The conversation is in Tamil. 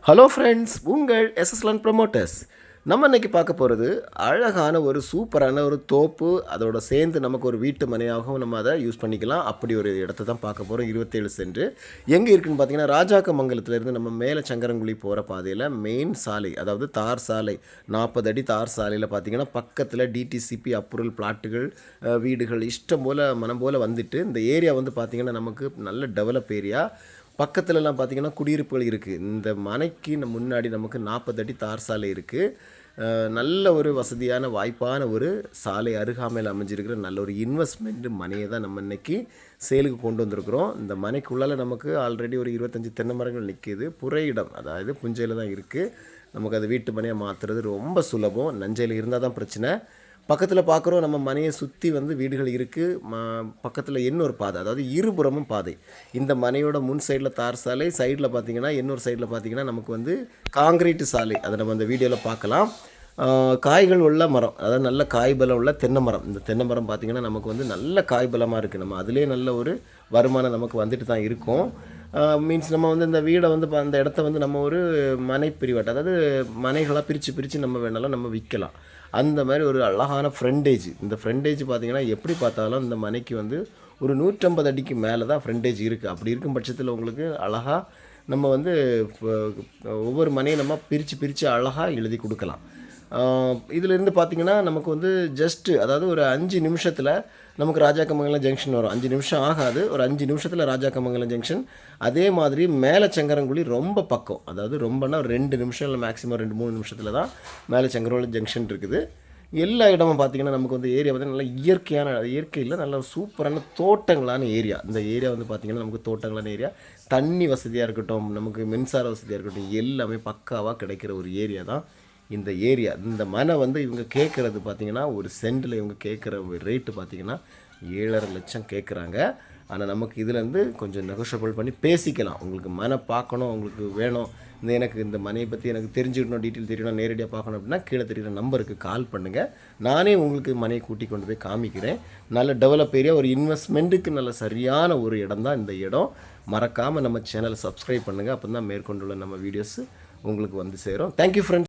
ஹலோ ஃப்ரெண்ட்ஸ், உங்கள் எஸ்எஸ்எல்என் ப்ரமோட்டர்ஸ். நம்ம இன்றைக்கி பார்க்க போகிறது அழகான ஒரு சூப்பரான ஒரு தோப்பு, அதோட சேர்ந்து நமக்கு ஒரு வீட்டு மனையாகவும் நம்ம அதை யூஸ் பண்ணிக்கலாம். அப்படி ஒரு இடத்த தான் பார்க்க போகிறோம். 27 சென்ட் எங்கே இருக்குதுன்னு பார்த்தீங்கன்னா, ராஜாக்கமங்கலத்துலேருந்து நம்ம மேலே சங்கரங்குழி போகிற பாதையில் மெயின் சாலை, அதாவது தார் சாலை, 40 அடி தார் சாலையில் பார்த்தீங்கன்னா பக்கத்தில் டிடிசிபி அப்ரூவல் பிளாட்டுகள், வீடுகள் இஷ்டம் போல் மனம் போல் வந்துட்டு, இந்த ஏரியா வந்து பார்த்திங்கன்னா நமக்கு நல்ல டெவலப் ஏரியா. பக்கத்துலலாம் பார்த்திங்கன்னா குடியிருப்புகள் இருக்குது. இந்த மனைக்கு முன்னாடி நமக்கு 40 அடி தார் சாலை இருக்குது. நல்ல ஒரு வசதியான வாய்ப்பான ஒரு சாலை அருகாமையில் அமைஞ்சிருக்கிற நல்ல ஒரு இன்வெஸ்ட்மெண்ட் மனையை தான் நம்ம இன்றைக்கி சேலுக்கு கொண்டு வந்திருக்கிறோம். இந்த மனைக்குள்ளால் நமக்கு ஆல்ரெடி ஒரு 25 தென்னை மரங்கள் நிற்கிது. புறையிடம், அதாவது புஞ்சையில் தான் இருக்குது. நமக்கு அது வீட்டு மனையை மாற்றுறது ரொம்ப சுலபம். நஞ்சையில் இருந்தால் தான் பிரச்சனை. பக்கத்தில் பார்க்குறோம், நம்ம மனையை சுற்றி வந்து வீடுகள் இருக்குது. பக்கத்தில் இன்னொரு பாதை, அதாவது இருபுறமும் பாதை. இந்த மனையோட முன் சைடில் தார் சாலை, சைடில் பார்த்திங்கன்னா இன்னொரு சைடில் பார்த்திங்கன்னா நமக்கு வந்து காங்கிரீட்டு சாலை. அதை நம்ம அந்த வீடியோவில் பார்க்கலாம். காய்கள் உள்ள மரம், அதாவது நல்ல காய்பலம் உள்ள தென்னை மரம். இந்த தென்னை மரம் பார்த்திங்கன்னா நமக்கு வந்து நல்ல காய்பலமாக இருக்குது. நம்ம அதிலே நல்ல ஒரு வருமானம் நமக்கு வந்துட்டு தான் இருக்கும். மீன்ஸ் நம்ம வந்து இந்த வீடை வந்து அந்த இடத்த வந்து நம்ம ஒரு மனை பிரிவாட்டு, அதாவது மனைகளாக பிரித்து நம்ம வேணாலும் நம்ம விற்கலாம். அந்த மாதிரி ஒரு அழகான ஃப்ரண்டேஜ். இந்த ஃப்ரண்டேஜ் பார்த்திங்கன்னா எப்படி பார்த்தாலும் இந்த மனைக்கு வந்து ஒரு 150 அடிக்கு மேலே தான் ஃப்ரண்டேஜ் இருக்குது. அப்படி இருக்கும் பட்சத்தில் உங்களுக்கு அழகாக நம்ம வந்து ஒவ்வொரு மனையை நம்ம பிரித்து அழகாக எழுதி கொடுக்கலாம். இதிலிருந்து பார்த்திங்கன்னா நமக்கு வந்து ஜஸ்ட்டு, அதாவது ஒரு 5 நிமிஷத்தில் நமக்கு ராஜாக்கமங்கலம் ஜங்ஷன் வரும். 5 நிமிஷம் ஆகாது, ஒரு 5 நிமிஷத்தில் ராஜாக்கமங்கலம் ஜங்ஷன். அதே மாதிரி மேலே சங்கரங்குழி ரொம்ப பக்கம், அதாவது ரொம்பனா 2 நிமிஷம் இல்லை மேக்ஸிமம் 2-3 நிமிஷத்தில் தான் மேலே சங்கரங்குழி ஜங்ஷன் இருக்குது. எல்லா இடமும் பார்த்திங்கன்னா நமக்கு வந்து ஏரியா வந்து நல்ல இயற்கையில் நல்ல சூப்பரான தோட்டங்களான ஏரியா. இந்த ஏரியா வந்து பார்த்திங்கன்னா நமக்கு தோட்டங்களான ஏரியா. தண்ணி வசதியாக இருக்கட்டும், நமக்கு மின்சார வசதியாக இருக்கட்டும், எல்லாமே பக்காவாக கிடைக்கிற ஒரு ஏரியா தான் இந்த ஏரியா. இந்த மனை வந்து இவங்க கேட்குறது பார்த்திங்கன்னா, ஒரு சென்டில் இவங்க கேட்குற ரேட்டு பார்த்திங்கன்னா 7.5 லட்சம் கேட்குறாங்க. ஆனால் நமக்கு இதுலேருந்து கொஞ்சம் நெகோஷியபிள் பண்ணி பேசிக்கலாம். உங்களுக்கு மனை பார்க்கணும், உங்களுக்கு வேணும், எனக்கு இந்த மனையை பற்றி எனக்கு தெரிஞ்சுக்கணும், டீட்டெயில் தெரியணும், நேரடியாக பார்க்கணும் அப்படின்னா கீழே தெரிகிற நம்பருக்கு கால் பண்ணுங்கள். நானே உங்களுக்கு மனையை கூட்டி கொண்டு போய் காமிக்கிறேன். நல்ல டெவலப் ஏரியா, ஒரு இன்வெஸ்ட்மெண்ட்டுக்கு நல்ல சரியான ஒரு இடம் தான் இந்த இடம். மறக்காமல் நம்ம சேனலை சப்ஸ்கிரைப் பண்ணுங்கள். அப்போ தான் மேற்கொண்டுள்ள நம்ம வீடியோஸு உங்களுக்கு வந்து சேரும். Thank you friends.